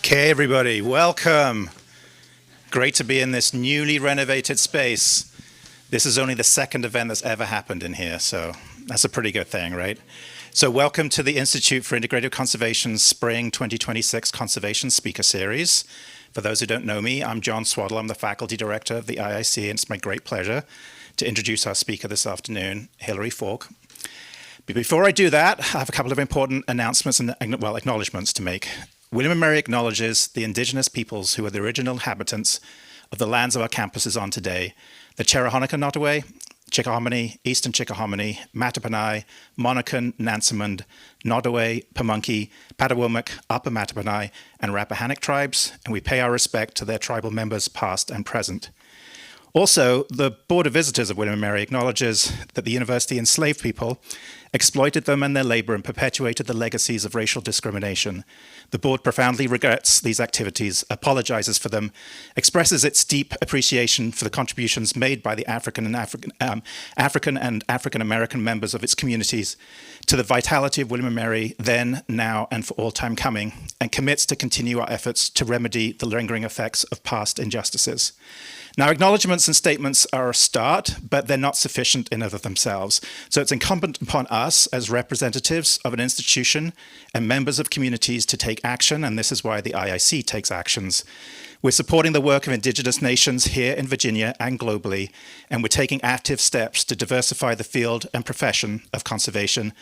Okay, everybody, welcome. Great to be in this newly renovated space. This is only the second event that's ever happened in here, so that's a pretty good thing, right? So welcome to the Institute for Integrative Conservation's Spring 2026 Conservation Speaker Series. For those who don't know me, I'm John Swaddle. I'm the Faculty Director of the IIC, and it's my great pleasure to introduce our speaker this afternoon, Hilary Falk. But before I do that, I have a couple of important announcements and, acknowledgements to make. William & Mary acknowledges the indigenous peoples who are the original inhabitants of the lands of our campuses on today, the Cherahonaka-Nottoway, Chickahominy, Eastern Chickahominy, Mattaponi, Monacan, Nansemond, Nottoway, Pamunkey, Patawomack, Upper Mattaponi, and Rappahannock tribes, and we pay our respect to their tribal members past and present. Also, the Board of Visitors of William & Mary acknowledges that the university enslaved people, exploited them and their labor, and perpetuated the legacies of racial discrimination. The board profoundly regrets these activities, apologizes for them, expresses its deep appreciation for the contributions made by the African and African American members of its communities to the vitality of William & Mary then, now, and for all time coming, and commits to continue our efforts to remedy the lingering effects of past injustices. Now, acknowledgements and statements are a start, but they're not sufficient in and of themselves. So it's incumbent upon us as representatives of an institution and members of communities to take action, and this is why the IIC takes actions. We're supporting the work of Indigenous nations here in Virginia and globally, and we're taking active steps to diversify the field and profession of conservation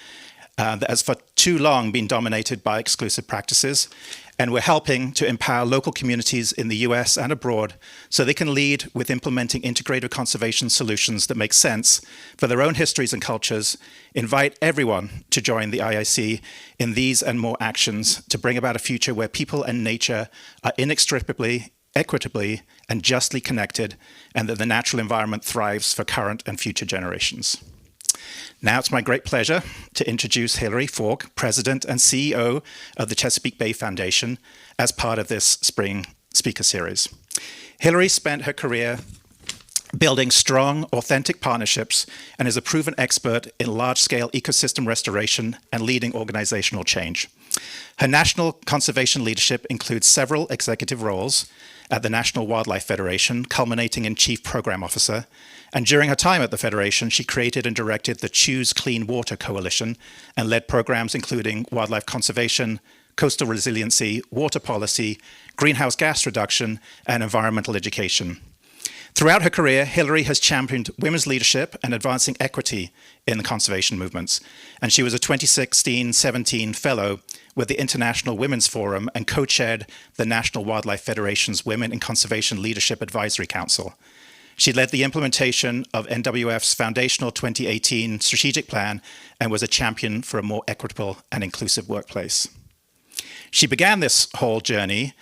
that has for too long been dominated by exclusive practices. And we're helping to empower local communities in the US and abroad so they can lead with implementing integrated conservation solutions that make sense for their own histories and cultures. Invite everyone to join the IIC in these and more actions to bring about a future where people and nature are inextricably, equitably, and justly connected, and that the natural environment thrives for current and future generations. Now it's my great pleasure to introduce Hilary Falk, President and CEO of the Chesapeake Bay Foundation, as part of this spring speaker series. Hilary spent her career building strong, authentic partnerships and is a proven expert in large-scale ecosystem restoration and leading organizational change. Her national conservation leadership includes several executive roles at the National Wildlife Federation, culminating in Chief Program Officer. And during her time at the Federation, she created and directed the Choose Clean Water Coalition and led programs including wildlife conservation, coastal resiliency, water policy, greenhouse gas reduction, and environmental education. Throughout her career, Hilary has championed women's leadership and advancing equity in the conservation movements. And she was a 2016-17 fellow with the International Women's Forum and co-chaired the National Wildlife Federation's Women in Conservation Leadership Advisory Council. She led the implementation of NWF's foundational 2018 strategic plan and was a champion for a more equitable and inclusive workplace. She began this whole journey,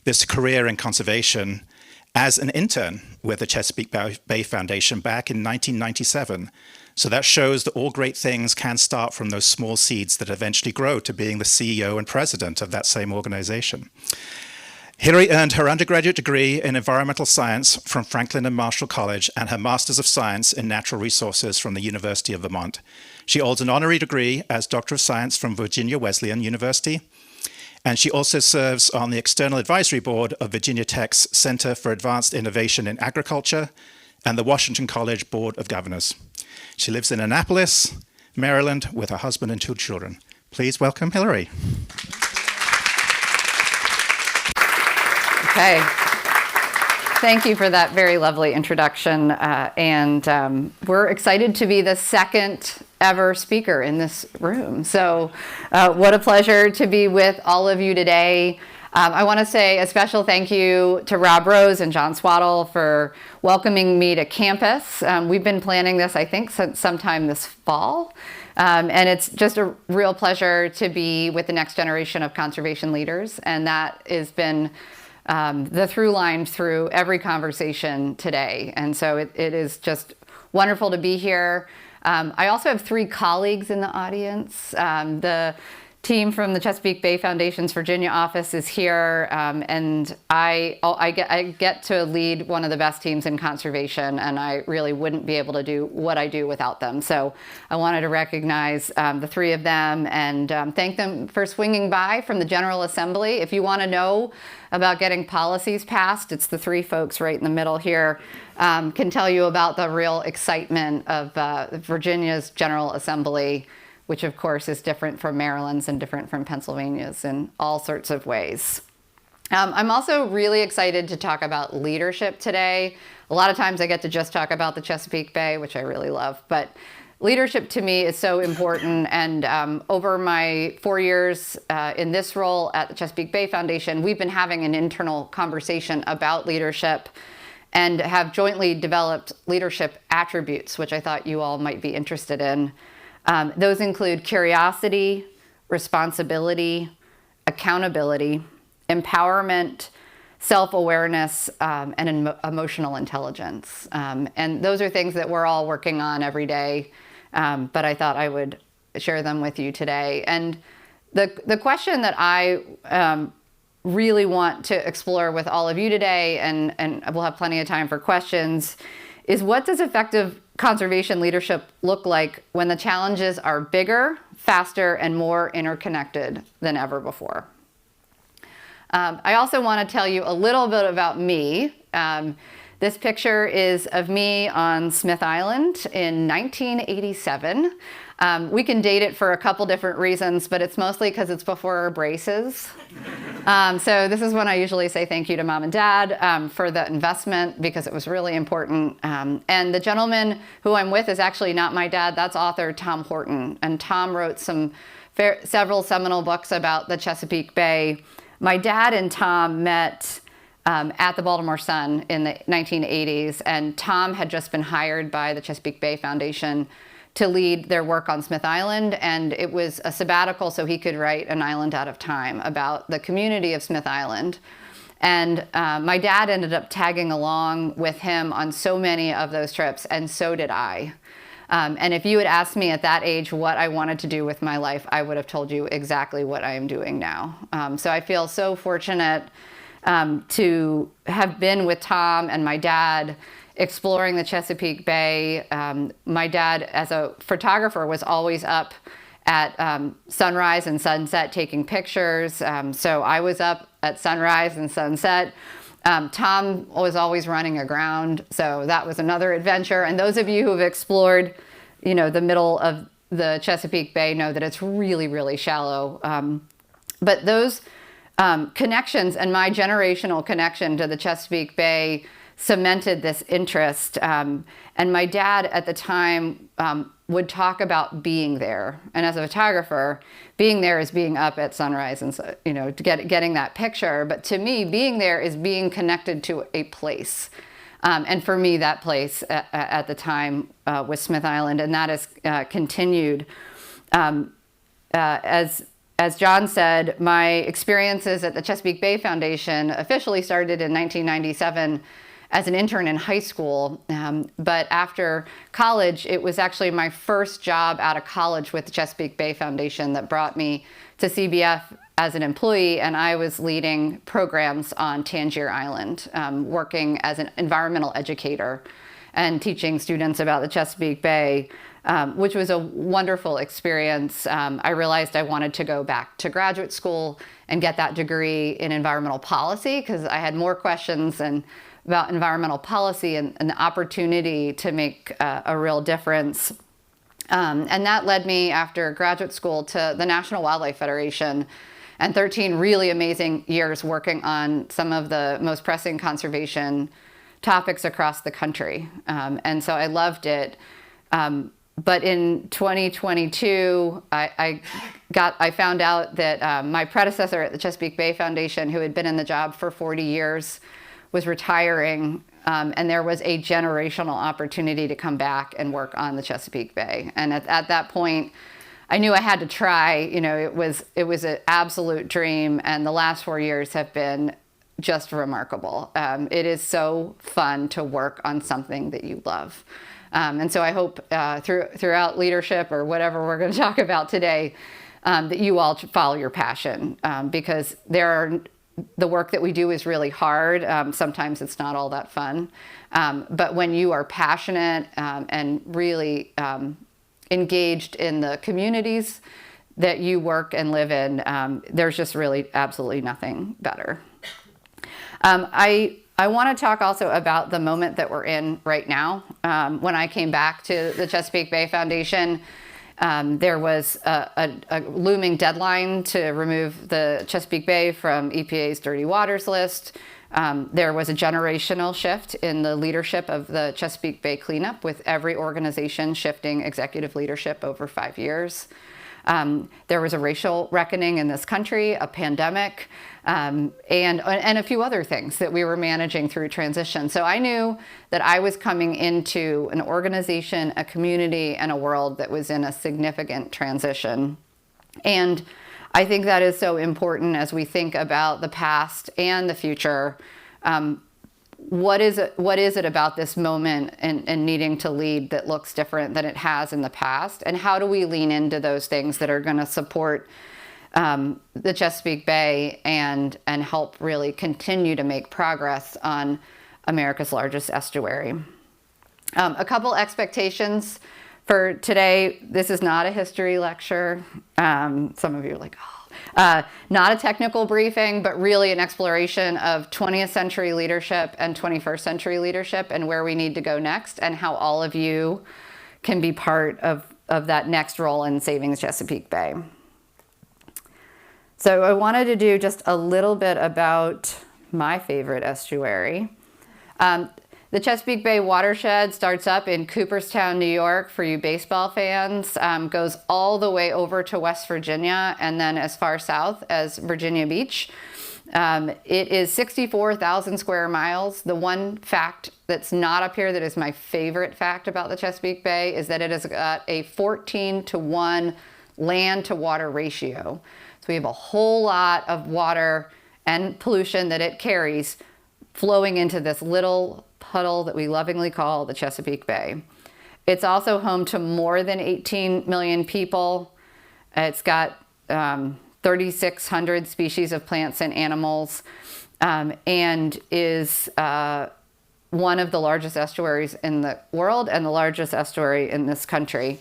this career in conservation, as an intern with the Chesapeake Bay Foundation back in 1997. So that shows that all great things can start from those small seeds that eventually grow to being the CEO and president of that same organization. Hilary earned her undergraduate degree in environmental science from Franklin and Marshall College and her Master's of Science in Natural Resources from the University of Vermont. She holds an honorary degree as Doctor of Science from Virginia Wesleyan University, and she also serves on the External Advisory Board of Virginia Tech's Center for Advanced Innovation in Agriculture and the Washington College Board of Governors. She lives in Annapolis, Maryland, with her husband and 2 children. Please welcome Hilary. Okay. Thank you for that very lovely introduction. We're excited to be the second ever speaker in this room. So what a pleasure to be with all of you today. I want to say a special thank you to Rob Rose and John Swaddle for welcoming me to campus. We've been planning this, I think, since sometime this fall. And it's just a real pleasure to be with the next generation of conservation leaders. And that has been the through line through every conversation today. And so it is just wonderful to be here. I also have 3 colleagues in the audience. The team from the Chesapeake Bay Foundation's Virginia office is here, and I get to lead one of the best teams in conservation, and I really wouldn't be able to do what I do without them. So I wanted to recognize the three of them and thank them for swinging by from the General Assembly. If you want to know about getting policies passed, it's the three folks right in the middle here can tell you about the real excitement of Virginia's General Assembly, which of course is different from Maryland's and different from Pennsylvania's in all sorts of ways. I'm also really excited to talk about leadership today. A lot of times I get to just talk about the Chesapeake Bay, which I really love, but leadership to me is so important. And over my 4 years in this role at the Chesapeake Bay Foundation, we've been having an internal conversation about leadership and have jointly developed leadership attributes, which I thought you all might be interested in. Those include curiosity, responsibility, accountability, empowerment, self-awareness, and emotional intelligence. And those are things that we're all working on every day, but I thought I would share them with you today. And the question that I really want to explore with all of you today, and we'll have plenty of time for questions, is what does effective conservation leadership look like when the challenges are bigger, faster, and more interconnected than ever before? I also want to tell you a little bit about me. This picture is of me on Smith Island in 1987. We can date it for a couple different reasons, but it's mostly because it's before our braces. So this is when I usually say thank you to Mom and Dad for the investment, because it was really important. And the gentleman who I'm with is actually not my dad. That's author Tom Horton. And Tom wrote several seminal books about the Chesapeake Bay. My dad and Tom met at the Baltimore Sun in the 1980s, and Tom had just been hired by the Chesapeake Bay Foundation to lead their work on Smith Island, and it was a sabbatical so he could write An Island Out of Time about the community of Smith Island. And my dad ended up tagging along with him on so many of those trips, and so did I. And if you had asked me at that age what I wanted to do with my life, I would have told you exactly what I am doing now. So I feel so fortunate to have been with Tom and my dad exploring the Chesapeake Bay. My dad, as a photographer, was always up at sunrise and sunset taking pictures. So I was up at sunrise and sunset. Tom was always running aground, so that was another adventure. And those of you who have explored, the middle of the Chesapeake Bay know that it's really, really shallow. But those connections and my generational connection to the Chesapeake Bay cemented this interest. And my dad at the time would talk about being there. And as a photographer, being there is being up at sunrise and getting that picture. But to me, being there is being connected to a place. And for me, that place at the time was Smith Island, and that has continued. As John said, my experiences at the Chesapeake Bay Foundation officially started in 1997 as an intern in high school. But after college, it was actually my first job out of college with the Chesapeake Bay Foundation that brought me to CBF as an employee, and I was leading programs on Tangier Island, working as an environmental educator and teaching students about the Chesapeake Bay, which was a wonderful experience. I realized I wanted to go back to graduate school and get that degree in environmental policy, because I had more questions about environmental policy and the opportunity to make a real difference. And that led me, after graduate school, to the National Wildlife Federation, and 13 really amazing years working on some of the most pressing conservation topics across the country. And so I loved it. But in 2022, I found out that my predecessor at the Chesapeake Bay Foundation, who had been in the job for 40 years, was retiring, and there was a generational opportunity to come back and work on the Chesapeake Bay. And at that point, I knew I had to try. It was an absolute dream, and the last 4 years have been just remarkable. It is so fun to work on something that you love. And so I hope throughout leadership, or whatever we're going to talk about today, that you all follow your passion, because the work that we do is really hard. Sometimes it's not all that fun. But when you are passionate and really engaged in the communities that you work and live in, there's just really absolutely nothing better. I want to talk also about the moment that we're in right now. When I came back to the Chesapeake Bay Foundation, there was a looming deadline to remove the Chesapeake Bay from EPA's dirty waters list. There was a generational shift in the leadership of the Chesapeake Bay cleanup, with every organization shifting executive leadership over 5 years. There was a racial reckoning in this country, a pandemic, and a few other things that we were managing through transition. So I knew that I was coming into an organization, a community, and a world that was in a significant transition. And I think that is so important as we think about the past and the future. What is it about this moment and needing to lead that looks different than it has in the past? And how do we lean into those things that are going to support the Chesapeake Bay and help really continue to make progress on America's largest estuary? A couple expectations for today. This is not a history lecture. Some of you are like, oh. Not a technical briefing, but really an exploration of 20th century leadership and 21st century leadership and where we need to go next, and how all of you can be part of that next role in saving the Chesapeake Bay. So I wanted to do just a little bit about my favorite estuary. The Chesapeake Bay watershed starts up in Cooperstown, New York, for you baseball fans, goes all the way over to West Virginia, and then as far south as Virginia Beach. It is 64,000 square miles. The one fact that's not up here that is my favorite fact about the Chesapeake Bay is that it has got a 14-to-1 land to water ratio. So we have a whole lot of water and pollution that it carries flowing into this little puddle that we lovingly call the Chesapeake Bay. It's also home to more than 18 million people. It's got 3,600 species of plants and animals, and is one of the largest estuaries in the world and the largest estuary in this country.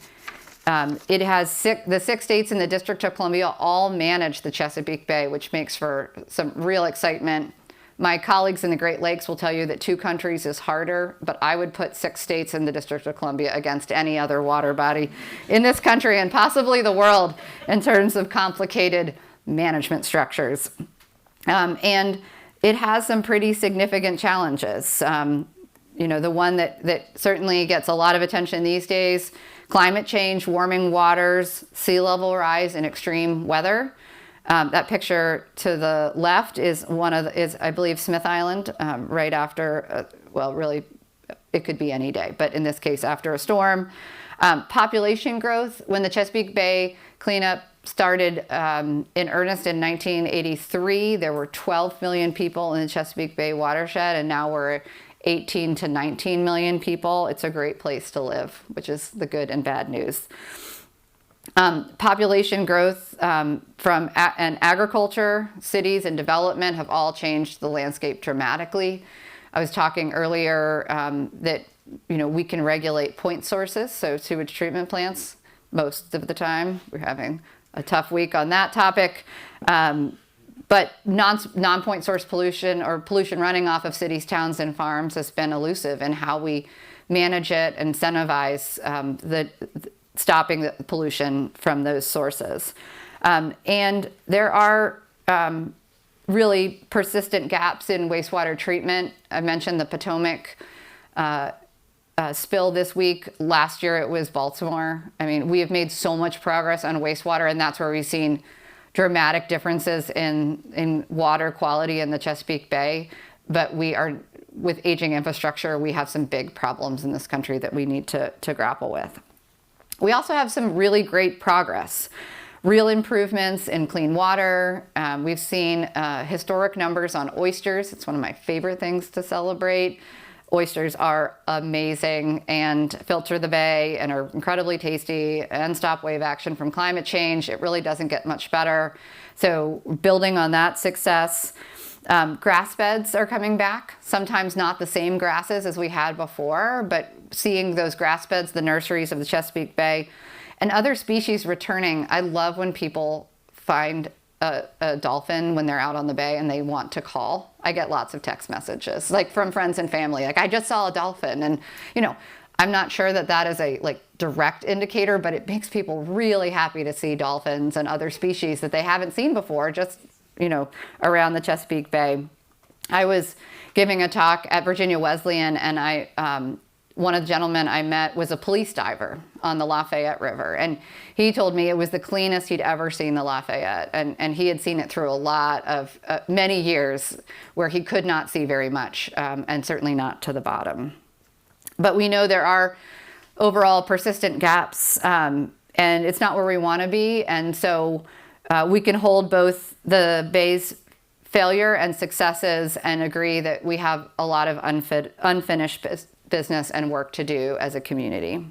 It has the 6 states in the District of Columbia all manage the Chesapeake Bay, which makes for some real excitement. My colleagues in the Great Lakes will tell you that 2 countries is harder, but I would put 6 states in the District of Columbia against any other water body in this country and possibly the world in terms of complicated management structures. And it has some pretty significant challenges. The one that certainly gets a lot of attention these days: climate change, warming waters, sea level rise, and extreme weather. That picture to the left is I believe, Smith Island, right after, really, it could be any day, but in this case, after a storm. Population growth. When the Chesapeake Bay cleanup started in earnest in 1983, there were 12 million people in the Chesapeake Bay watershed, and now we're 18 to 19 million people. It's a great place to live, which is the good and bad news. Population growth and agriculture, cities, and development have all changed the landscape dramatically. I was talking earlier that we can regulate point sources, so sewage treatment plants, most of the time. We're having a tough week on that topic. But non-point source pollution, or pollution running off of cities, towns, and farms, has been elusive in how we manage it, incentivize stopping the pollution from those sources. And there are really persistent gaps in wastewater treatment. I mentioned the Potomac spill this week. Last year it was Baltimore. I mean, we have made so much progress on wastewater, and that's where we've seen dramatic differences in water quality in the Chesapeake Bay. But with aging infrastructure, we have some big problems in this country that we need to grapple with. We also have some really great progress, real improvements in clean water. We've seen historic numbers on oysters. It's one of my favorite things to celebrate. oysters are amazing and filter the bay and are incredibly tasty and stop wave action from climate change. It really doesn't get much better. So building on that success, grass beds are coming back. Sometimes not the same grasses as we had before, but seeing those grass beds, the nurseries of the Chesapeake Bay, and other species returning. I love when people find a dolphin when they're out on the bay and they want to call. I get lots of text messages, like from friends and family, like, I just saw a dolphin. And, you know, I'm not sure that that is a direct indicator, but it makes people really happy to see dolphins and other species that they haven't seen before, just, you know, around the Chesapeake Bay. I was giving a talk at Virginia Wesleyan, and one of the gentlemen I met was a police diver on the Lafayette River. And he told me it was the cleanest he'd ever seen the Lafayette. And he had seen it through a lot of many years where he could not see very much, and certainly not to the bottom. But we know there are overall persistent gaps, and it's not where we want to be. And so we can hold both the bay's failure and successes and agree that we have a lot of unfinished business and work to do as a community.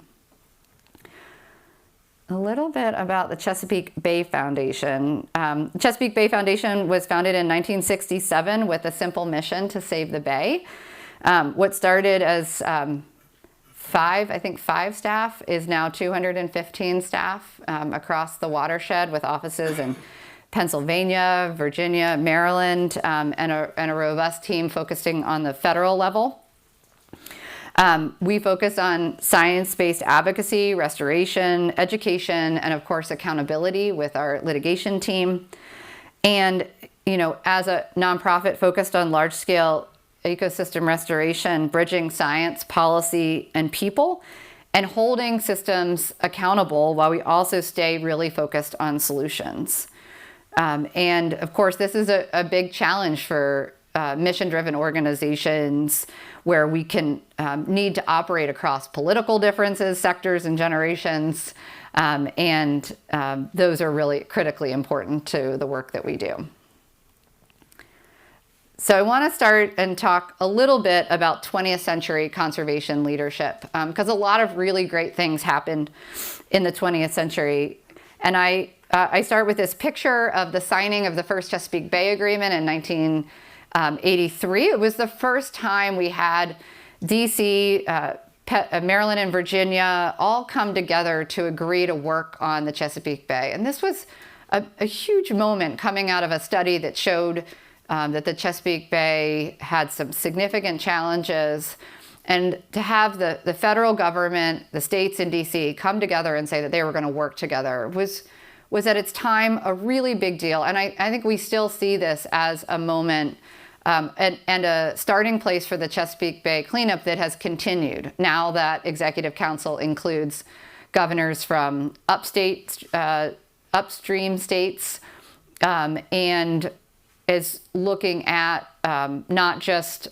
A little bit about the Chesapeake Bay Foundation. The Chesapeake Bay Foundation was founded in 1967 with a simple mission to save the bay. What started as five staff is now 215 staff across the watershed, with offices in Pennsylvania, Virginia, Maryland, and a robust team focusing on the federal level. We focus on science-based advocacy, restoration, education, and of course accountability with our litigation team. And, you know, as a nonprofit focused on large-scale ecosystem restoration, bridging science, policy, and people, and holding systems accountable while we also stay really focused on solutions. And of course, this is a big challenge for mission-driven organizations, where we can need to operate across political differences, sectors, and generations. And those are really critically important to the work that we do. So I want to start and talk a little bit about 20th century conservation leadership, because a lot of really great things happened in the 20th century. And I start with this picture of the signing of the first Chesapeake Bay Agreement in 1983. It was the first time we had DC, Maryland, and Virginia all come together to agree to work on the Chesapeake Bay. And this was a huge moment coming out of a study that showed that the Chesapeake Bay had some significant challenges. And to have the federal government, the states in DC come together and say that they were going to work together was at its time a really big deal. And I think we still see this as a moment and a starting place for the Chesapeake Bay cleanup that has continued now that Executive Council includes governors from upstream states, and is looking at not just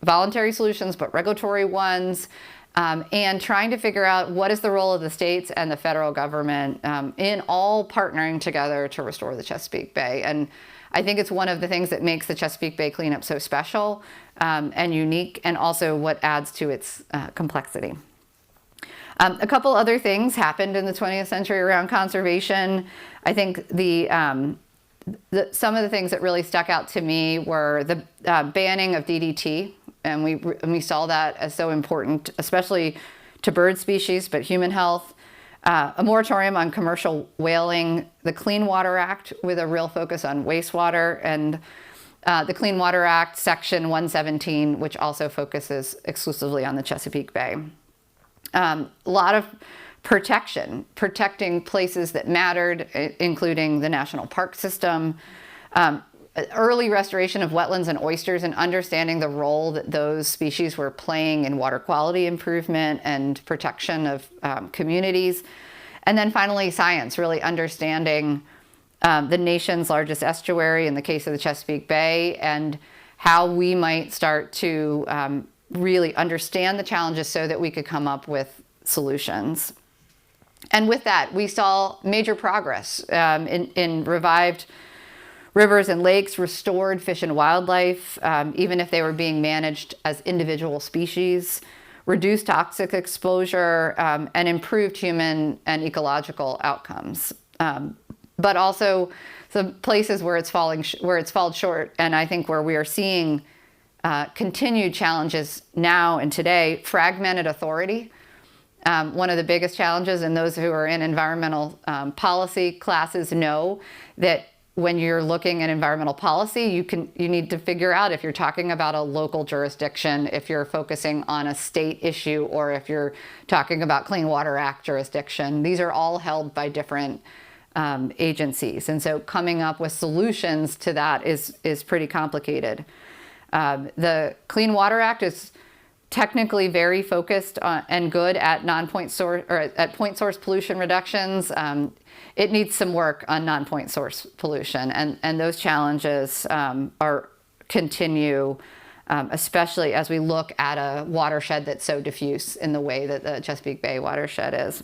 voluntary solutions, but regulatory ones, and trying to figure out what is the role of the states and the federal government in all partnering together to restore the Chesapeake Bay. And I think it's one of the things that makes the Chesapeake Bay cleanup so special and unique, and also what adds to its complexity. A couple other things happened in the 20th century around conservation. I think some of the things that really stuck out to me were the banning of DDT, and we saw that as so important, especially to bird species, but human health. A moratorium on commercial whaling, the Clean Water Act with a real focus on wastewater, and the Clean Water Act Section 117, which also focuses exclusively on the Chesapeake Bay. A lot of protecting places that mattered, including the national park system, early restoration of wetlands and oysters, and understanding the role that those species were playing in water quality improvement and protection of communities. And then finally, science, really understanding the nation's largest estuary in the case of the Chesapeake Bay, and how we might start to really understand the challenges so that we could come up with solutions. And with that, we saw major progress in revived rivers and lakes, restored fish and wildlife, even if they were being managed as individual species, reduced toxic exposure, and improved human and ecological outcomes. But also some places where it's fallen short, and I think where we are seeing continued challenges now and today, fragmented authority. One of the biggest challenges, and those who are in environmental policy classes know that when you're looking at environmental policy, you need to figure out if you're talking about a local jurisdiction, if you're focusing on a state issue, or if you're talking about Clean Water Act jurisdiction. These are all held by different agencies, and so coming up with solutions to that is pretty complicated. The Clean Water Act is technically very focused on, and good at point source pollution reductions. It needs some work on non-point source pollution, and those challenges continue, especially as we look at a watershed that's so diffuse in the way that the Chesapeake Bay watershed is.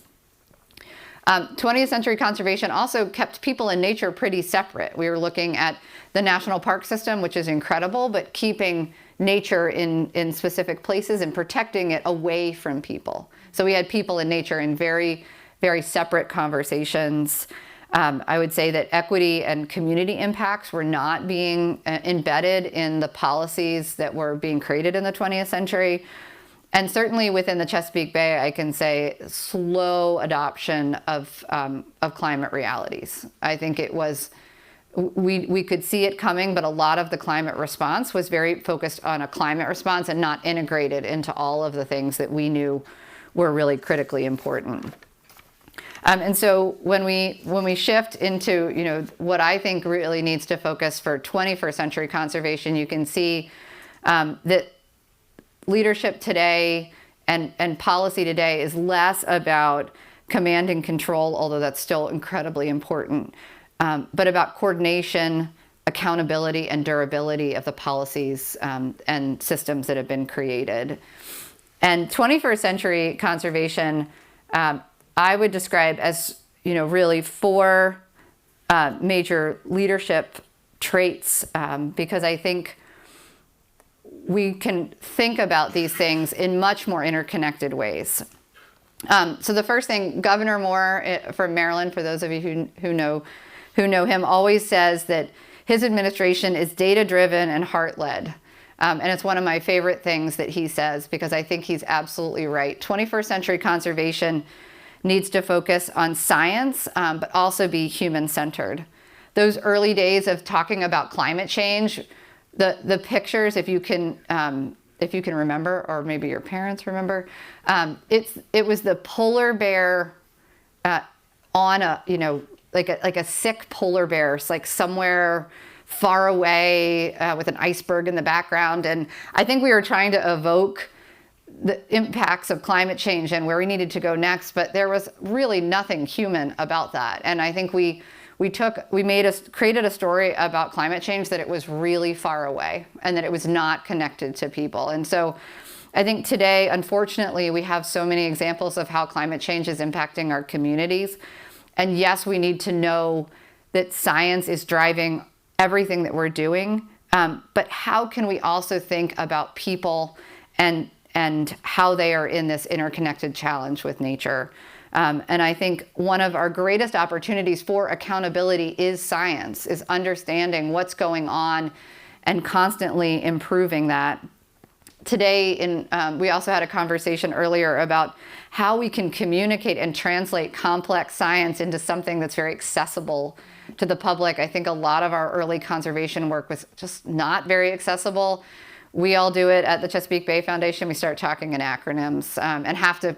20th century conservation also kept people and nature pretty separate. We were looking at the national park system, which is incredible, but keeping nature in specific places and protecting it away from people. So we had people and nature in very, very separate conversations. I would say that equity and community impacts were not being embedded in the policies that were being created in the 20th century. And certainly within the Chesapeake Bay, I can say slow adoption of climate realities. I think it was, we could see it coming, but a lot of the climate response was very focused on a climate response and not integrated into all of the things that we knew were really critically important. And so when we shift into what I think really needs to focus for 21st century conservation, you can see that leadership today and policy today is less about command and control, although that's still incredibly important, but about coordination, accountability, and durability of the policies and systems that have been created. And 21st century conservation, I would describe as really four major leadership traits, because I think we can think about these things in much more interconnected ways. So the first thing, Governor Moore from Maryland, for those of you who know him, always says that his administration is data-driven and heart-led. And it's one of my favorite things that he says, because I think he's absolutely right. 21st century conservation needs to focus on science, but also be human-centered. Those early days of talking about climate change, the pictures, if you can remember, or maybe your parents remember, it was the polar bear on a like a sick polar bear, like somewhere far away with an iceberg in the background, and I think we were trying to evoke the impacts of climate change and where we needed to go next, but there was really nothing human about that, and I think we created a story about climate change that it was really far away and that it was not connected to people. And so I think today, unfortunately, we have so many examples of how climate change is impacting our communities. And yes, we need to know that science is driving everything that we're doing, but how can we also think about people and how they are in this interconnected challenge with nature? And I think one of our greatest opportunities for accountability is science, is understanding what's going on and constantly improving that. Today, we also had a conversation earlier about how we can communicate and translate complex science into something that's very accessible to the public. I think a lot of our early conservation work was just not very accessible. We all do it at the Chesapeake Bay Foundation. We start talking in acronyms and have to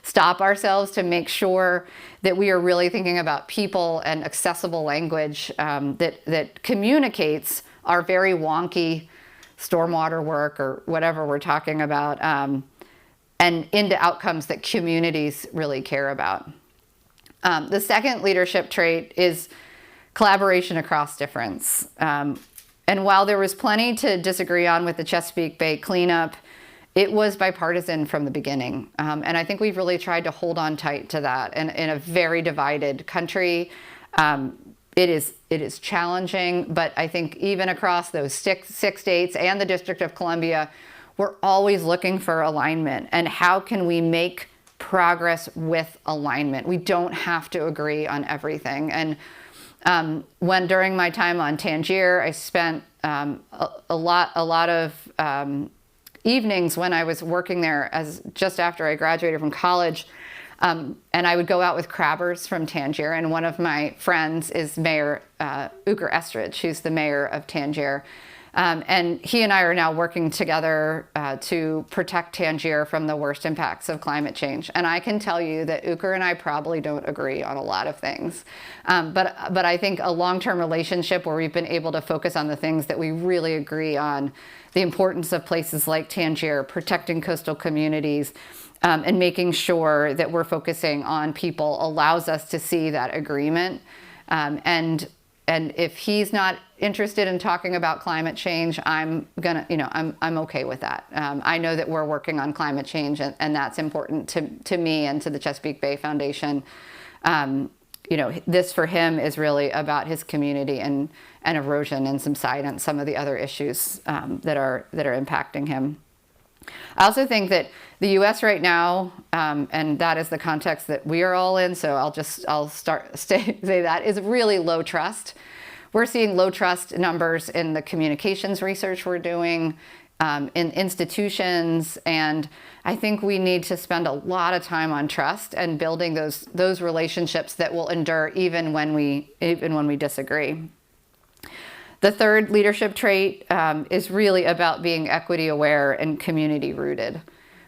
stop ourselves to make sure that we are really thinking about people and accessible language that communicates our very wonky stormwater work or whatever we're talking about, and into outcomes that communities really care about. The second leadership trait is collaboration across difference. And while there was plenty to disagree on with the Chesapeake Bay cleanup, it was bipartisan from the beginning. And I think we've really tried to hold on tight to that in a very divided country. it is challenging, but I think even across those six states and the District of Columbia, we're always looking for alignment. And how can we make progress with alignment? We don't have to agree on everything. And when during my time on Tangier, I spent a lot of evenings when I was working there as just after I graduated from college. And I would go out with crabbers from Tangier, and one of my friends is Mayor Uker Estridge, who's the mayor of Tangier. And he and I are now working together to protect Tangier from the worst impacts of climate change. And I can tell you that Uker and I probably don't agree on a lot of things. But I think a long-term relationship where we've been able to focus on the things that we really agree on, the importance of places like Tangier, protecting coastal communities, and making sure that we're focusing on people allows us to see that agreement. And if he's not interested in talking about climate change, I'm okay with that. I know that we're working on climate change, and that's important to me and to the Chesapeake Bay Foundation. This for him is really about his community and erosion and subsidence, some of the other issues that are impacting him. I also think that the U.S. right now, and that is the context that we are all in, so I'll say that, is really low trust. We're seeing low trust numbers in the communications research we're doing, in institutions, and I think we need to spend a lot of time on trust and building those relationships that will endure even when we disagree. The third leadership trait is really about being equity aware and community rooted.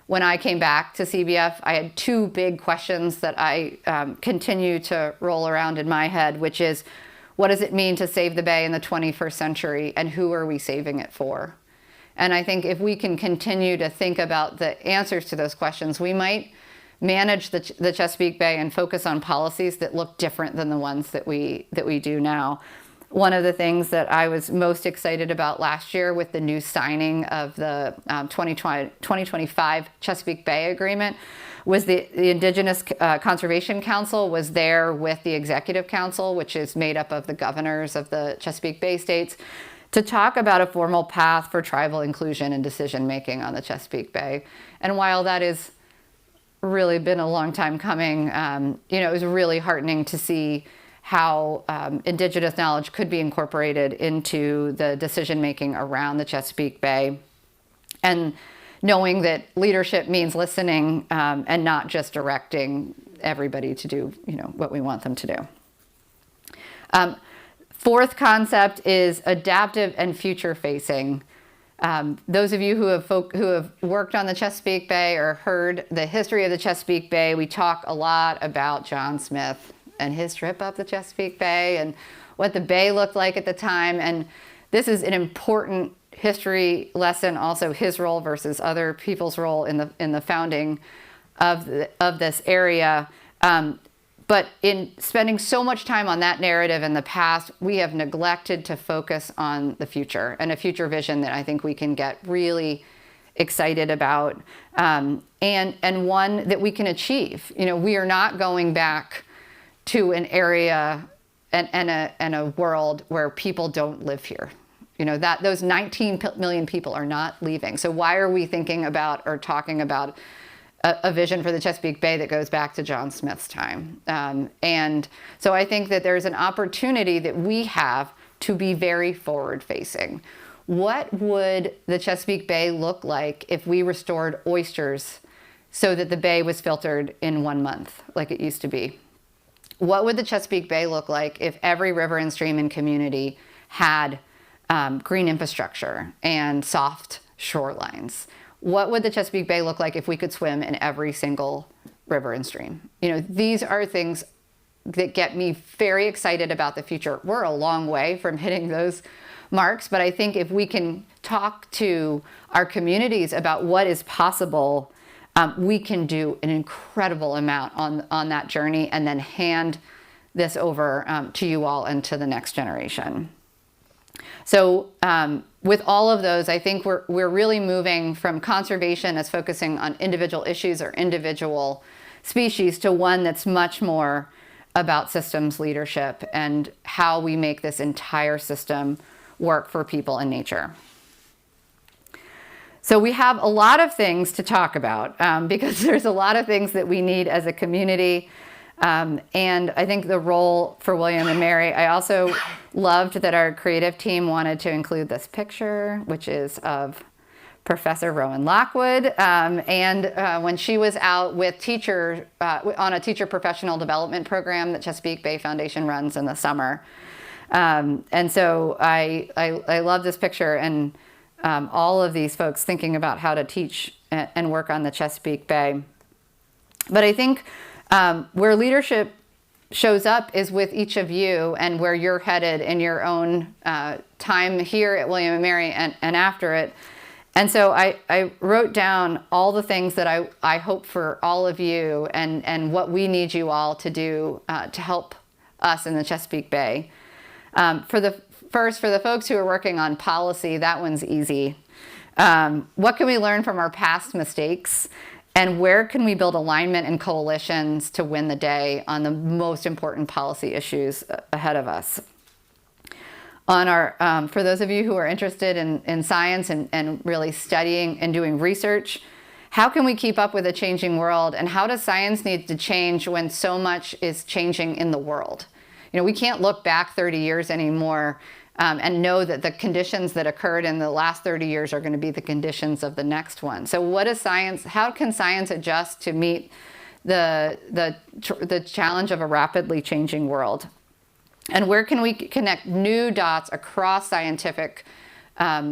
When I came back to CBF, I had two big questions that I continue to roll around in my head, which is, what does it mean to save the Bay in the 21st century, and who are we saving it for? And I think if we can continue to think about the answers to those questions, we might manage the Chesapeake Bay and focus on policies that look different than the ones that we do now. One of the things that I was most excited about last year with the new signing of the 2025 Chesapeake Bay Agreement was the Indigenous Conservation Council was there with the Executive Council, which is made up of the governors of the Chesapeake Bay states, to talk about a formal path for tribal inclusion and decision-making on the Chesapeake Bay. And while that has really been a long time coming, it was really heartening to see how Indigenous knowledge could be incorporated into the decision-making around the Chesapeake Bay. And knowing that leadership means listening and not just directing everybody to do what we want them to do. Fourth concept is adaptive and future-facing. Those of you who have worked on the Chesapeake Bay or heard the history of the Chesapeake Bay, we talk a lot about John Smith and his trip up the Chesapeake Bay and what the bay looked like at the time. And this is an important history lesson, also his role versus other people's role in the founding of this area. But in spending so much time on that narrative in the past, we have neglected to focus on the future and a future vision that I think we can get really excited about, and one that we can achieve. We are not going back to an area and a world where people don't live here. That those 19 million people are not leaving. So why are we thinking about or talking about a vision for the Chesapeake Bay that goes back to John Smith's time? And so I think that there's an opportunity that we have to be very forward-facing. What would the Chesapeake Bay look like if we restored oysters so that the bay was filtered in 1 month, like it used to be? What would the Chesapeake Bay look like if every river and stream and community had green infrastructure and soft shorelines? What would the Chesapeake Bay look like if we could swim in every single river and stream? These are things that get me very excited about the future. We're a long way from hitting those marks, but I think if we can talk to our communities about what is possible, we can do an incredible amount on that journey and then hand this over to you all and to the next generation. So with all of those, I think we're really moving from conservation as focusing on individual issues or individual species to one that's much more about systems leadership and how we make this entire system work for people and nature. So we have a lot of things to talk about because there's a lot of things that we need as a community. And I think the role for William and Mary, I also loved that our creative team wanted to include this picture, which is of Professor Rowan Lockwood. And when she was out with teachers on a teacher professional development program that Chesapeake Bay Foundation runs in the summer. And so I love this picture and all of these folks thinking about how to teach and work on the Chesapeake Bay. But I think where leadership shows up is with each of you and where you're headed in your own time here at William and Mary and after it. And so I wrote down all the things that I hope for all of you and what we need you all to do to help us in the Chesapeake Bay. For the folks who are working on policy, that one's easy. What can we learn from our past mistakes? And where can we build alignment and coalitions to win the day on the most important policy issues ahead of us? For those of you who are interested in science and really studying and doing research, how can we keep up with a changing world? And how does science need to change when so much is changing in the world? You know, we can't look back 30 years anymore and know that the conditions that occurred in the last 30 years are going to be the conditions of the next one. So what is science? How can science adjust to meet the challenge of a rapidly changing world? And where can we connect new dots across scientific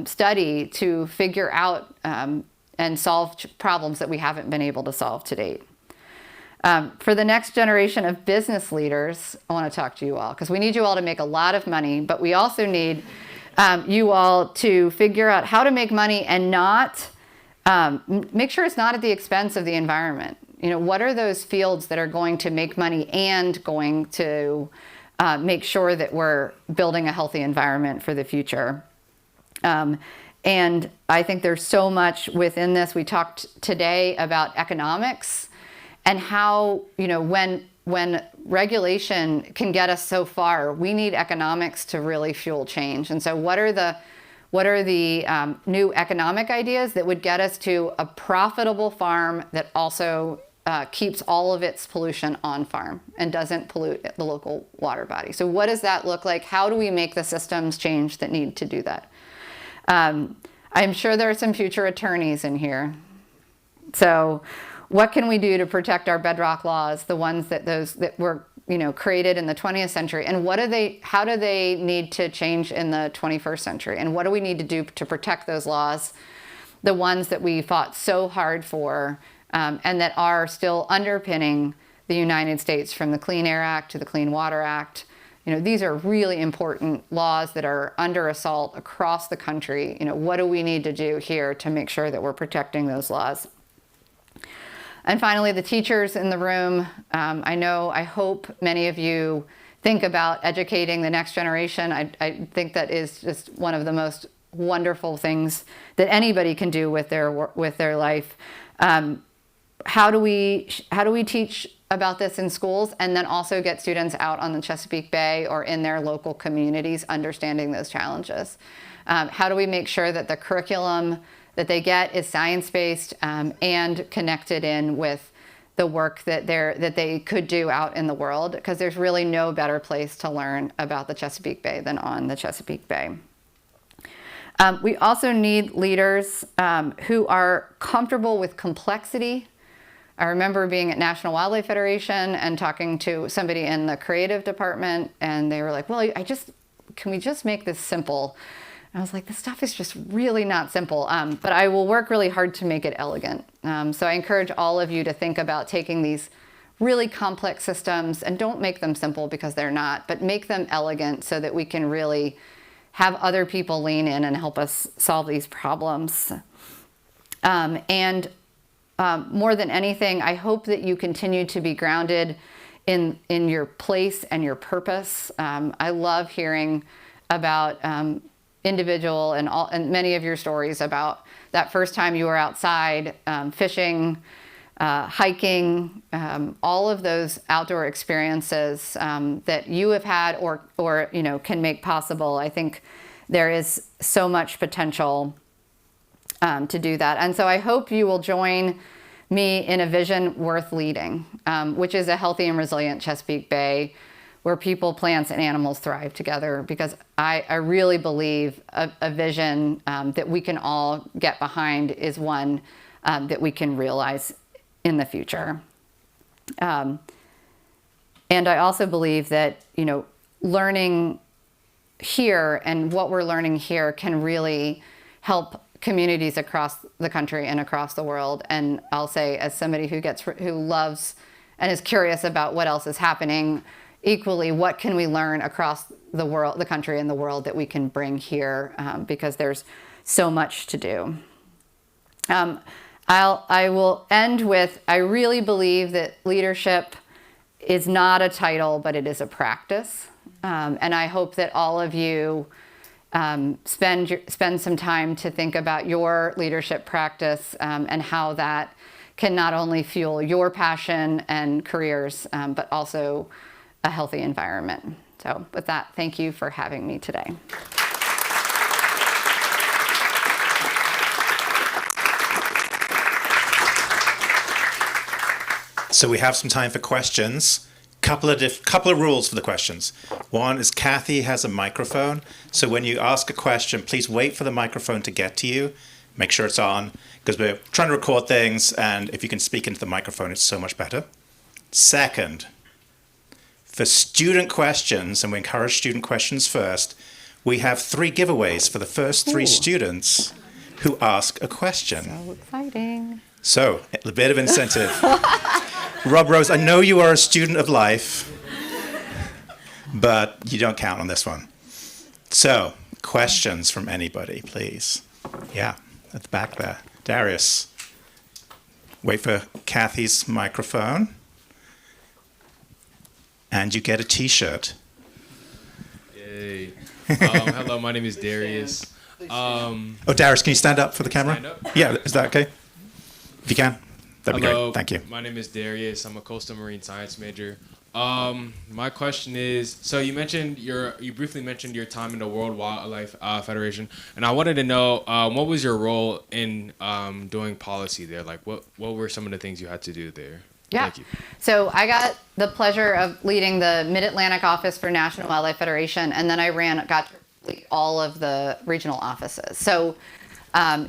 study to figure out and solve problems that we haven't been able to solve to date? For the next generation of business leaders, I want to talk to you all because we need you all to make a lot of money, but we also need you all to figure out how to make money and not make sure it's not at the expense of the environment. You know, what are those fields that are going to make money and going to make sure that we're building a healthy environment for the future? And I think there's so much within this. We talked today about economics and how, you know, when regulation can get us so far, we need economics to really fuel change. And so what are the new economic ideas that would get us to a profitable farm that also keeps all of its pollution on farm and doesn't pollute the local water body? So what does that look like? How do we make the systems change that need to do that? I'm sure there are some future attorneys in here. So what can we do to protect our bedrock laws, the ones that were, you know, created in the 20th century? And how do they need to change in the 21st century? And what do we need to do to protect those laws, the ones that we fought so hard for and that are still underpinning the United States, from the Clean Air Act to the Clean Water Act? You know, these are really important laws that are under assault across the country. You know, what do we need to do here to make sure that we're protecting those laws? And finally, the teachers in the room. I hope many of you think about educating the next generation. I think that is just one of the most wonderful things that anybody can do with their life. How do we teach about this in schools and then also get students out on the Chesapeake Bay or in their local communities understanding those challenges? How do we make sure that the curriculum that they get is science-based and connected in with the work that they could do out in the world? Because there's really no better place to learn about the Chesapeake Bay than on the Chesapeake Bay. We also need leaders who are comfortable with complexity. I remember being at National Wildlife Federation and talking to somebody in the creative department, and they were like, well, can we just make this simple? I was like, this stuff is just really not simple, but I will work really hard to make it elegant. So I encourage all of you to think about taking these really complex systems and don't make them simple because they're not, but make them elegant so that we can really have other people lean in and help us solve these problems. More than anything, I hope that you continue to be grounded in your place and your purpose. I love hearing about individual and many of your stories about that first time you were outside fishing hiking, all of those outdoor experiences that you have had or can make possible. I think there is so much potential to do that. And so I hope you will join me in a vision worth leading, which is a healthy and resilient Chesapeake Bay where people, plants, and animals thrive together, because I really believe a vision that we can all get behind is one that we can realize in the future. And I also believe that, learning here and what we're learning here can really help communities across the country and across the world. And I'll say, as somebody who loves and is curious about what else is happening, equally, what can we learn across the world, the country and the world, that we can bring here, because there's so much to do. I will end with, I really believe that leadership is not a title, but it is a practice. And I hope that all of you spend some time to think about your leadership practice and how that can not only fuel your passion and careers, but also a healthy environment. So with that, thank you for having me today. So we have some time for questions. Couple of rules for the questions. One is Kathy has a microphone, so when you ask a question, please wait for the microphone to get to you. Make sure it's on, because we're trying to record things, and if you can speak into the microphone, it's so much better. Second, for student questions, and we encourage student questions first, we have 3 giveaways for the first 3 students who ask a question. So exciting. So, a bit of incentive. Rob Rose, I know you are a student of life, but you don't count on this one. So, questions from anybody, please. Yeah, at the back there. Darius. Wait for Kathy's microphone. And you get a t-shirt. Yay. Hello, my name is Darius. Darius, can you stand up for the camera? Stand up? Yeah, is that okay? If you can, that'd be Hello, great. Thank you. My name is Darius. I'm a coastal marine science major. My question is, so you briefly mentioned your time in the World Wildlife Federation, and I wanted to know what was your role in doing policy there? Like, what were some of the things you had to do there? Yeah. Thank you. So I got the pleasure of leading the Mid-Atlantic office for National Wildlife Federation, and then I got to lead all of the regional offices. So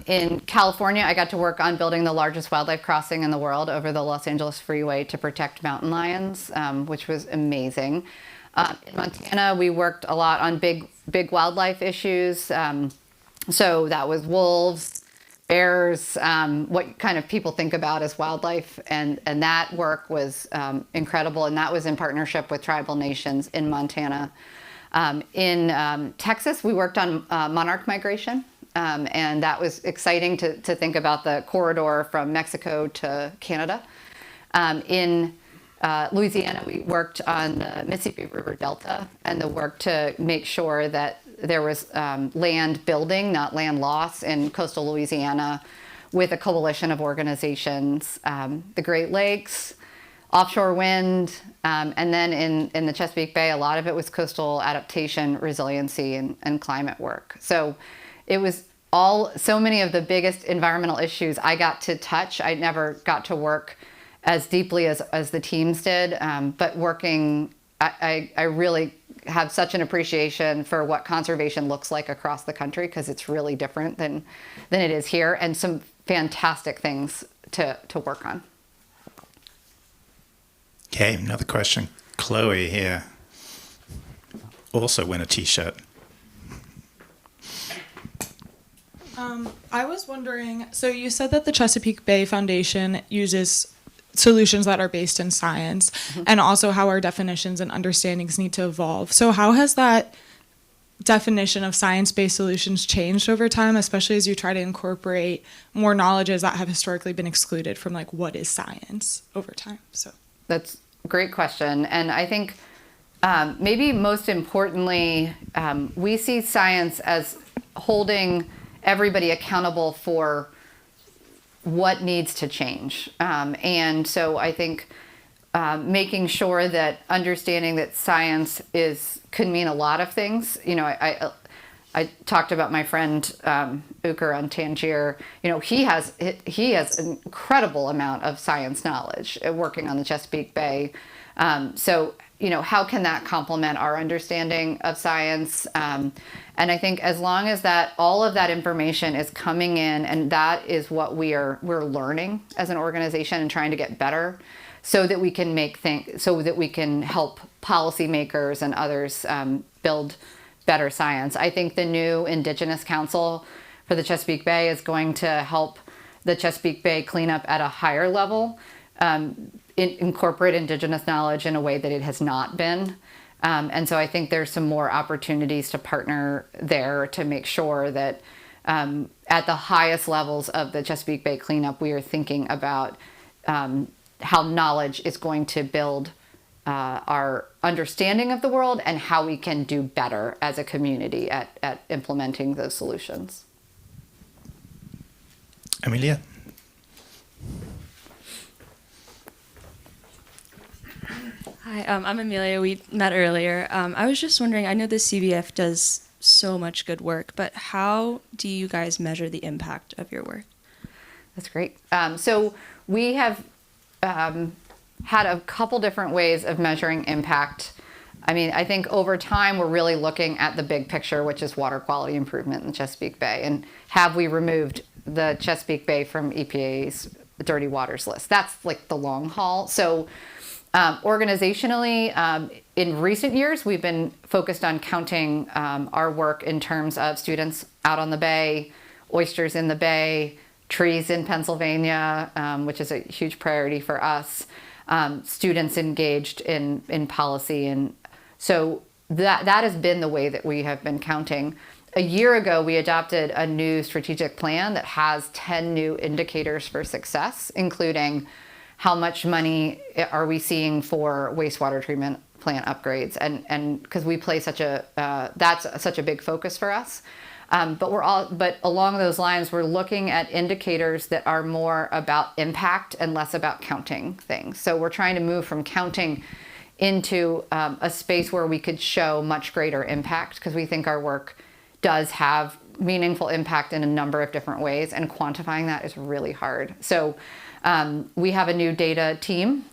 in California, I got to work on building the largest wildlife crossing in the world over the Los Angeles Freeway to protect mountain lions, which was amazing. In Montana, we worked a lot on big wildlife issues. So that was wolves, bears, what kind of people think about as wildlife. And that work was incredible. And that was in partnership with tribal nations in Montana. In Texas, we worked on monarch migration. And that was exciting to think about the corridor from Mexico to Canada. In Louisiana, we worked on the Mississippi River Delta and the work to make sure that there was land building, not land loss, in coastal Louisiana with a coalition of organizations. The Great Lakes, offshore wind, and then in the Chesapeake Bay, a lot of it was coastal adaptation, resiliency, and climate work. So it was so many of the biggest environmental issues I got to touch. I never got to work as deeply as the teams did, but working, I really have such an appreciation for what conservation looks like across the country, because it's really different than it is here, and some fantastic things to work on. Okay, another question. Chloe here. Also win a t-shirt. I was wondering, so you said that the Chesapeake Bay Foundation uses solutions that are based in science, and also how our definitions and understandings need to evolve. So how has that definition of science-based solutions changed over time, especially as you try to incorporate more knowledges that have historically been excluded from, like, what is science over time? So that's a great question. And I think maybe most importantly, we see science as holding everybody accountable for what needs to change. And so I think making sure that understanding that science could mean a lot of things. You know, I talked about my friend Uker on Tangier. You know, he has an incredible amount of science knowledge working on the Chesapeake Bay. So, you know, how can that complement our understanding of science? And I think as long as all of that information is coming in, and that is what we're learning as an organization and trying to get better, so that we can so that we can help policymakers and others build better science. I think the new Indigenous Council for the Chesapeake Bay is going to help the Chesapeake Bay clean up at a higher level, incorporate Indigenous knowledge in a way that it has not been. And so I think there's some more opportunities to partner there to make sure that at the highest levels of the Chesapeake Bay cleanup, we are thinking about how knowledge is going to build our understanding of the world and how we can do better as a community at implementing those solutions. Amelia? Hi, I'm Amelia. We met earlier. I was just wondering, I know the CBF does so much good work, but how do you guys measure the impact of your work? That's great. So we have had a couple different ways of measuring impact. I mean, I think over time we're really looking at the big picture, which is water quality improvement in the Chesapeake Bay. And have we removed the Chesapeake Bay from EPA's dirty waters list? That's like the long haul. So organizationally, in recent years, we've been focused on counting our work in terms of students out on the bay, oysters in the bay, trees in Pennsylvania, which is a huge priority for us, students engaged in policy. And so that has been the way that we have been counting. A year ago, we adopted a new strategic plan that has 10 new indicators for success, including how much money are we seeing for wastewater treatment plant upgrades, and because we play that's such a big focus for us. But along those lines, we're looking at indicators that are more about impact and less about counting things. So we're trying to move from counting into a space where we could show much greater impact, because we think our work does have meaningful impact in a number of different ways, and quantifying that is really hard. So we have a new data team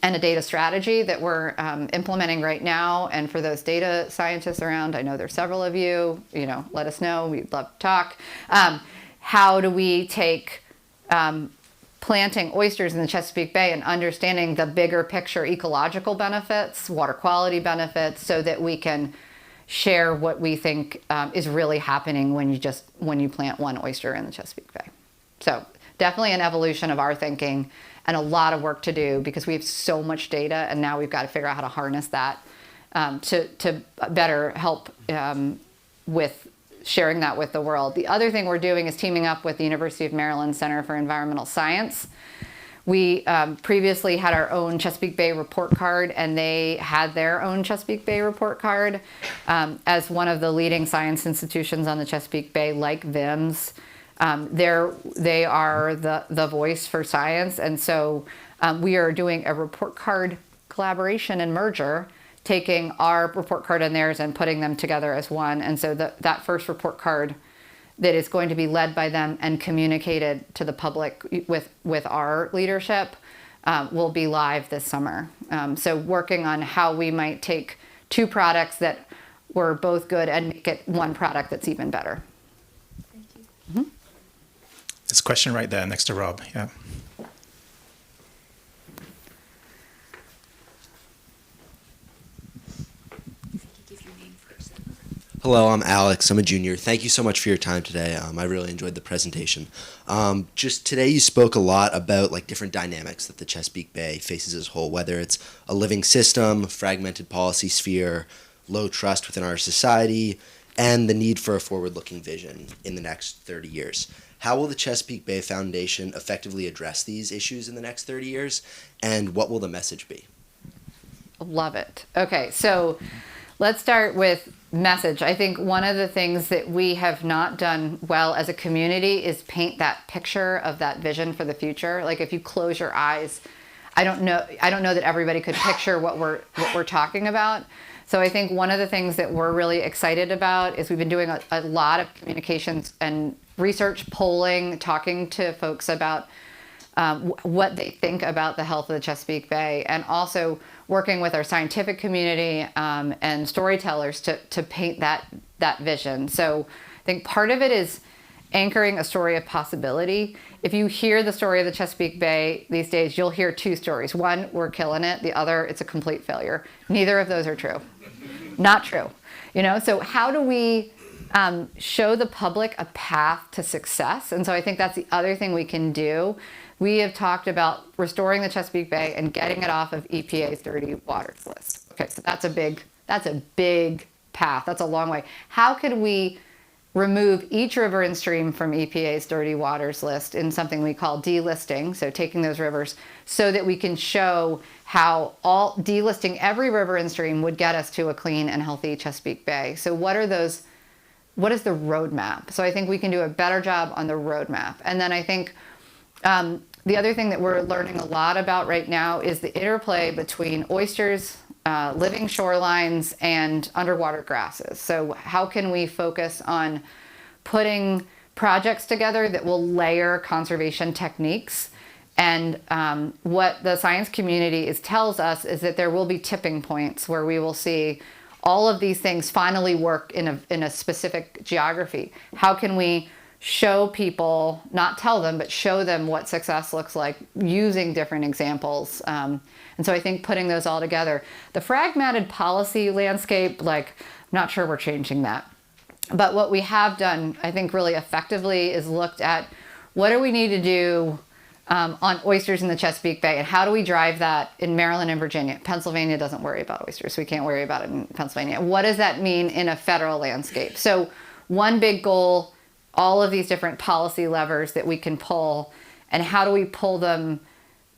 and a data strategy that we're implementing right now. And for those data scientists around, I know there's several of you, let us know. We'd love to talk. How do we take planting oysters in the Chesapeake Bay and understanding the bigger picture ecological benefits, water quality benefits, so that we can share what we think is really happening when you plant one oyster in the Chesapeake Bay. So definitely an evolution of our thinking, and a lot of work to do, because we have so much data, and now we've got to figure out how to harness that to better help with sharing that with the world. The other thing we're doing is teaming up with the University of Maryland Center for Environmental Science. We previously had our own Chesapeake Bay report card, and they had their own Chesapeake Bay report card. As one of the leading science institutions on the Chesapeake Bay, like VIMS, they are the voice for science. And so we are doing a report card collaboration and merger, taking our report card and theirs and putting them together as one. And so that first report card that is going to be led by them and communicated to the public with our leadership will be live this summer. So working on how we might take two products that were both good and make it one product that's even better. Thank you. Mm-hmm. There's a question right there next to Rob. Yeah. Hello, I'm Alex. I'm a junior. Thank you so much for your time today. I really enjoyed the presentation. Just today you spoke a lot about different dynamics that the Chesapeake Bay faces as a whole, whether it's a living system, fragmented policy sphere, low trust within our society, and the need for a forward-looking vision in the next 30 years. How will the Chesapeake Bay Foundation effectively address these issues in the next 30 years, and what will the message be? Love it. Okay, so let's start with message. I think one of the things that we have not done well as a community is paint that picture of that vision for the future. Like if you close your eyes, I don't know that everybody could picture what we're talking about. So I think one of the things that we're really excited about is we've been doing a lot of communications and research, polling, talking to folks about what they think about the health of the Chesapeake Bay, and also working with our scientific community and storytellers to paint that vision. So I think part of it is anchoring a story of possibility. If you hear the story of the Chesapeake Bay these days, you'll hear two stories. One, we're killing it. The other, it's a complete failure. Neither of those are true. Not true. So how do we show the public a path to success? And so I think that's the other thing we can do. We have talked about restoring the Chesapeake Bay and getting it off of EPA's dirty waters list. Okay, so that's a big path. That's a long way. How could we remove each river and stream from EPA's dirty waters list in something we call delisting, so taking those rivers, so that we can show how delisting every river and stream would get us to a clean and healthy Chesapeake Bay. So what is the roadmap? So I think we can do a better job on the roadmap. And then I think the other thing that we're learning a lot about right now is the interplay between oysters, living shorelines, and underwater grasses. So how can we focus on putting projects together that will layer conservation techniques? And what the science community tells us is that there will be tipping points where we will see all of these things finally work in a specific geography. How can we show people, not tell them, but show them what success looks like using different examples? And so I think putting those all together, the fragmented policy landscape, I'm not sure we're changing that. But what we have done, I think really effectively, is looked at what do we need to do on oysters in the Chesapeake Bay, and how do we drive that in Maryland and Virginia? Pennsylvania doesn't worry about oysters, so we can't worry about it in Pennsylvania. What does that mean in a federal landscape? So one big goal, all of these different policy levers that we can pull, and how do we pull them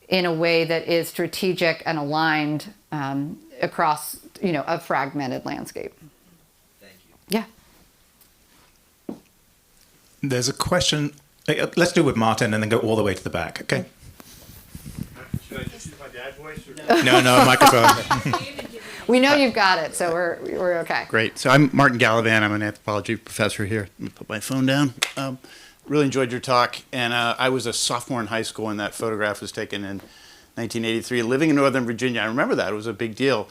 in a way that is strategic and aligned across a fragmented landscape. Thank you. Yeah. There's a question. Let's do it with Martin and then go all the way to the back. Okay. Should I just use my dad voice? Or? No, microphone. We know you've got it, so we're okay. Great. So I'm Martin Gallivan. I'm an anthropology professor here. Let me put my phone down. Really enjoyed your talk. And I was a sophomore in high school when that photograph was taken in 1983, living in Northern Virginia. I remember that. It was a big deal.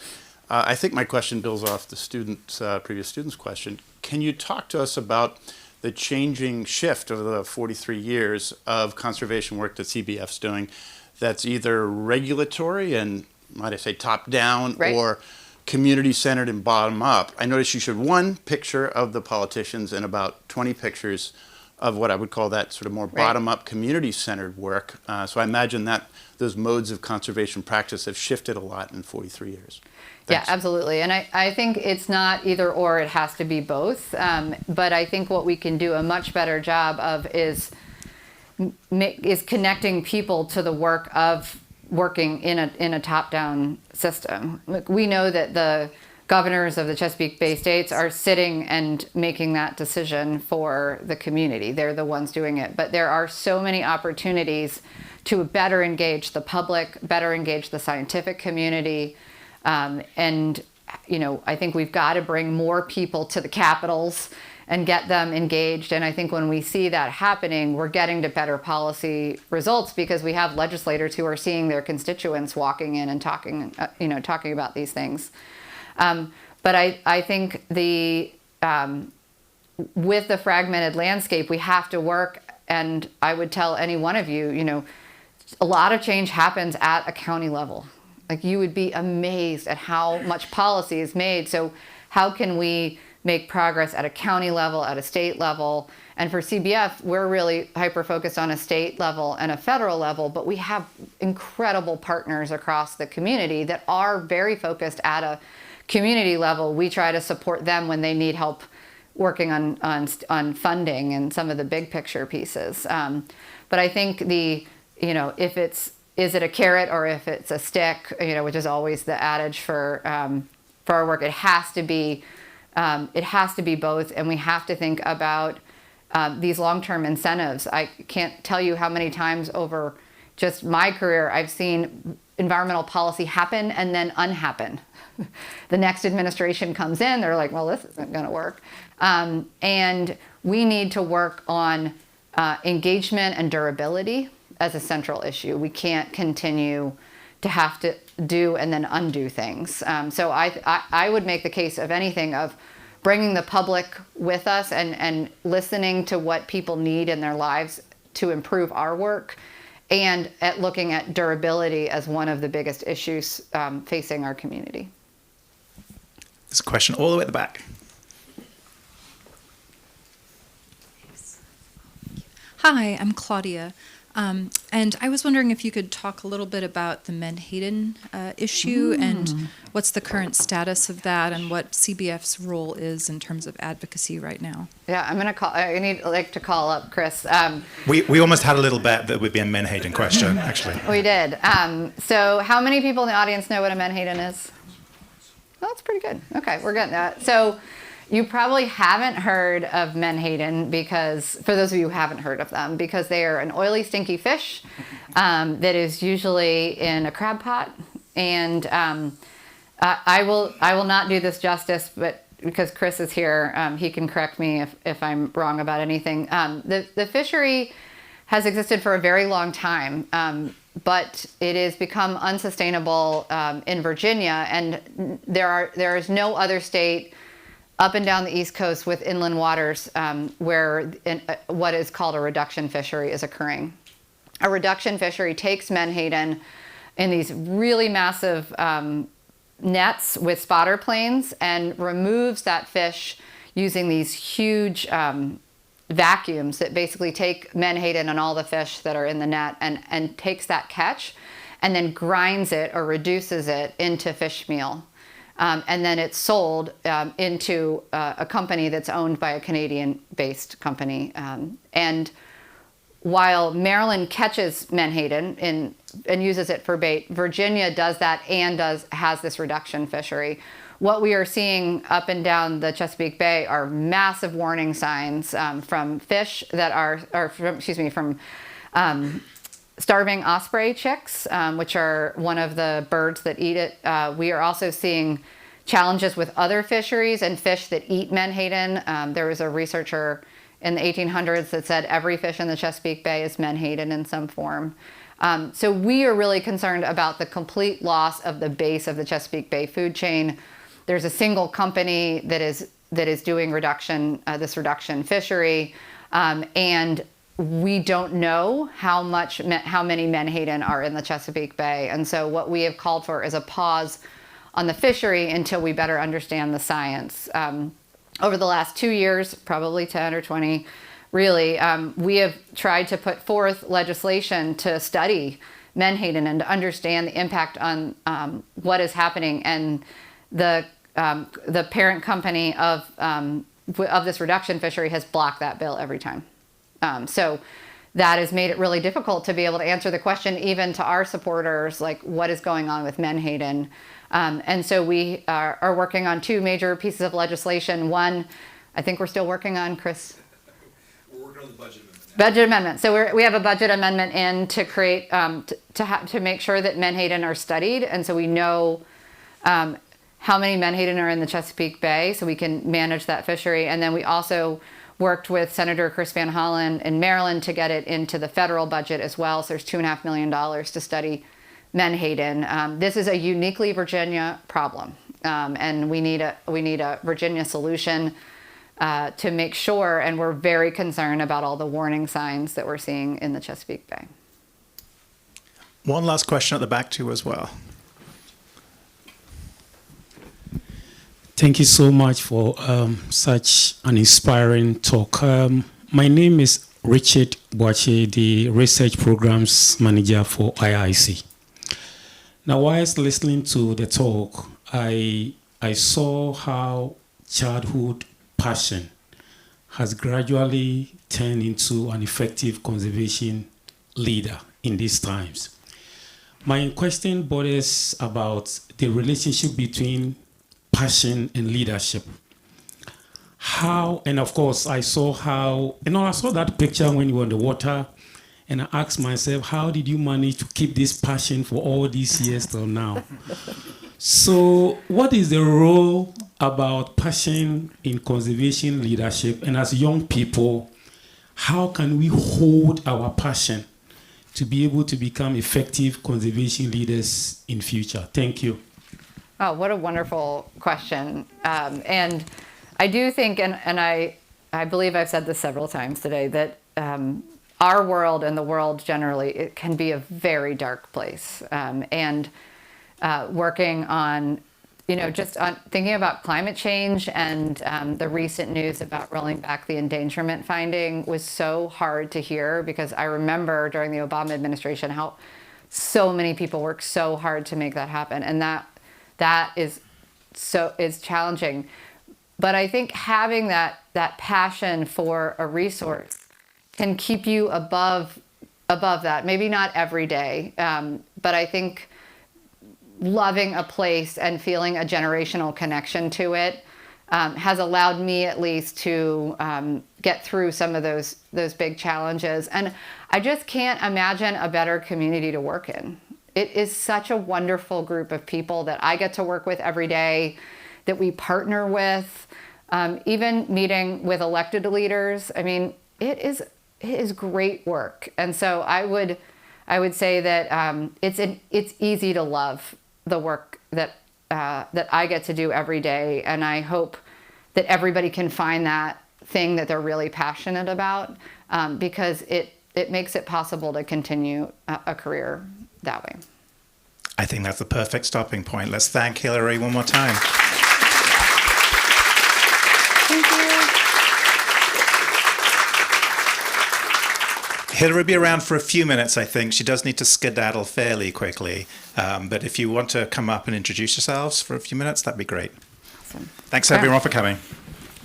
I think my question builds off the previous student's question. Can you talk to us about the changing shift over the 43 years of conservation work that CBF's doing that's either regulatory and, might I say, top-down, right, or community-centered and bottom-up? I noticed you showed one picture of the politicians and about 20 pictures of what I would call that sort of more bottom-up, community-centered work. So I imagine that those modes of conservation practice have shifted a lot in 43 years. Thanks. Yeah, absolutely. And I think it's not either or, it has to be both. But I think what we can do a much better job of is connecting people to the work of working in a top-down system. Look, we know that the governors of the Chesapeake Bay states are sitting and making that decision for the community. They're the ones doing it. But there are so many opportunities to better engage the public, better engage the scientific community. And I think we've got to bring more people to the capitals and get them engaged. And I think when we see that happening, we're getting to better policy results because we have legislators who are seeing their constituents walking in and talking about these things. But I think with the fragmented landscape, we have to work. And I would tell any one of you, a lot of change happens at a county level. Like, you would be amazed at how much policy is made. So how can we make progress at a county level, at a state level? And for CBF, we're really hyper-focused on a state level and a federal level, but we have incredible partners across the community that are very focused at a community level. We try to support them when they need help working on funding and some of the big picture pieces. But I think is it a carrot or if it's a stick, which is always the adage for for our work. It has to be both, and we have to think about these long-term incentives. I can't tell you how many times over just my career I've seen environmental policy happen and then unhappen. The next administration comes in, they're like, well, this isn't going to work. And we need to work on engagement and durability as a central issue. We can't continue to have to do and then undo things. So I would make the case of anything of bringing the public with us and listening to what people need in their lives to improve our work, and at looking at durability as one of the biggest issues facing our community. There's a question all the way at the back. Hi, I'm Claudia. And I was wondering if you could talk a little bit about the Menhaden issue and what's the current status of that and what CBF's role is in terms of advocacy right now. Yeah, I need to call up Chris. We almost had a little bet that would be a Menhaden question, actually. We did. So how many people in the audience know what a Menhaden is? Oh, that's pretty good. Okay, we're getting that. So you probably haven't heard of Menhaden because, for those of you who haven't heard of them, because they are an oily, stinky fish that is usually in a crab pot. And I will not do this justice, but because Chris is here, he can correct me if I'm wrong about anything. The fishery has existed for a very long time, but it has become unsustainable in Virginia, and there is no other state up and down the East Coast with inland waters where what is called a reduction fishery is occurring. A reduction fishery takes Menhaden in these really massive nets with spotter planes and removes that fish using these huge vacuums that basically take Menhaden and all the fish that are in the net and takes that catch and then grinds it or reduces it into fish meal. And then it's sold into a company that's owned by a Canadian-based company. And while Maryland catches Menhaden and uses it for bait, Virginia does that and has this reduction fishery. What we are seeing up and down the Chesapeake Bay are massive warning signs from fish that from starving osprey chicks, which are one of the birds that eat it. We are also seeing challenges with other fisheries and fish that eat Menhaden. There was a researcher in the 1800s that said every fish in the Chesapeake Bay is Menhaden in some form. So we are really concerned about the complete loss of the base of the Chesapeake Bay food chain. There's a single company that is doing this reduction fishery, and we don't know how many Menhaden are in the Chesapeake Bay. And so what we have called for is a pause on the fishery until we better understand the science. Over the last 2 years, probably 10 or 20, really, we have tried to put forth legislation to study Menhaden and to understand the impact on what is happening. And the parent company of this reduction fishery has blocked that bill every time. So that has made it really difficult to be able to answer the question, even to our supporters, like what is going on with Menhaden. And so we are working on two major pieces of legislation. One, I think we're still working on, Chris? We're working on the budget amendment. Budget amendment. So we have a budget amendment in to create, to make sure that Menhaden are studied. And so we know how many Menhaden are in the Chesapeake Bay so we can manage that fishery. And then we also worked with Senator Chris Van Hollen in Maryland to get it into the federal budget as well. So there's $2.5 million to study Menhaden. This is a uniquely Virginia problem, and we need a Virginia solution to make sure, and we're very concerned about all the warning signs that we're seeing in the Chesapeake Bay. One last question at the back too as well. Thank you so much for such an inspiring talk. My name is Richard Boache, the Research Programs Manager for IIC. Now, whilst listening to the talk, I saw how childhood passion has gradually turned into an effective conservation leader in these times. My question borders about the relationship between passion and leadership. How, and of course, I saw that picture when you were on the water, and I asked myself, how did you manage to keep this passion for all these years till now? So, what is the role about passion in conservation leadership? And as young people, how can we hold our passion to be able to become effective conservation leaders in future? Thank you. Oh, what a wonderful question. And I do think, and I believe I've said this several times today, that our world and the world generally, it can be a very dark place. And working on, just on thinking about climate change and the recent news about rolling back the endangerment finding was so hard to hear, because I remember during the Obama administration how so many people worked so hard to make that happen, and that is challenging. But I think having that passion for a resource can keep you above that. Maybe not every day, but I think loving a place and feeling a generational connection to it has allowed me at least to get through some of those big challenges. And I just can't imagine a better community to work in. It is such a wonderful group of people that I get to work with every day, that we partner with, even meeting with elected leaders. I mean, it is great work. And so I would say that it's easy to love the work that I get to do every day. And I hope that everybody can find that thing that they're really passionate about, because it makes it possible to continue a career that way. I think that's the perfect stopping point. Let's thank Hilary one more time. Thank you. Hilary will be around for a few minutes, I think. She does need to skedaddle fairly quickly. But if you want to come up and introduce yourselves for a few minutes, that'd be great. Awesome. Thanks everyone for coming.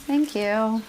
Thank you.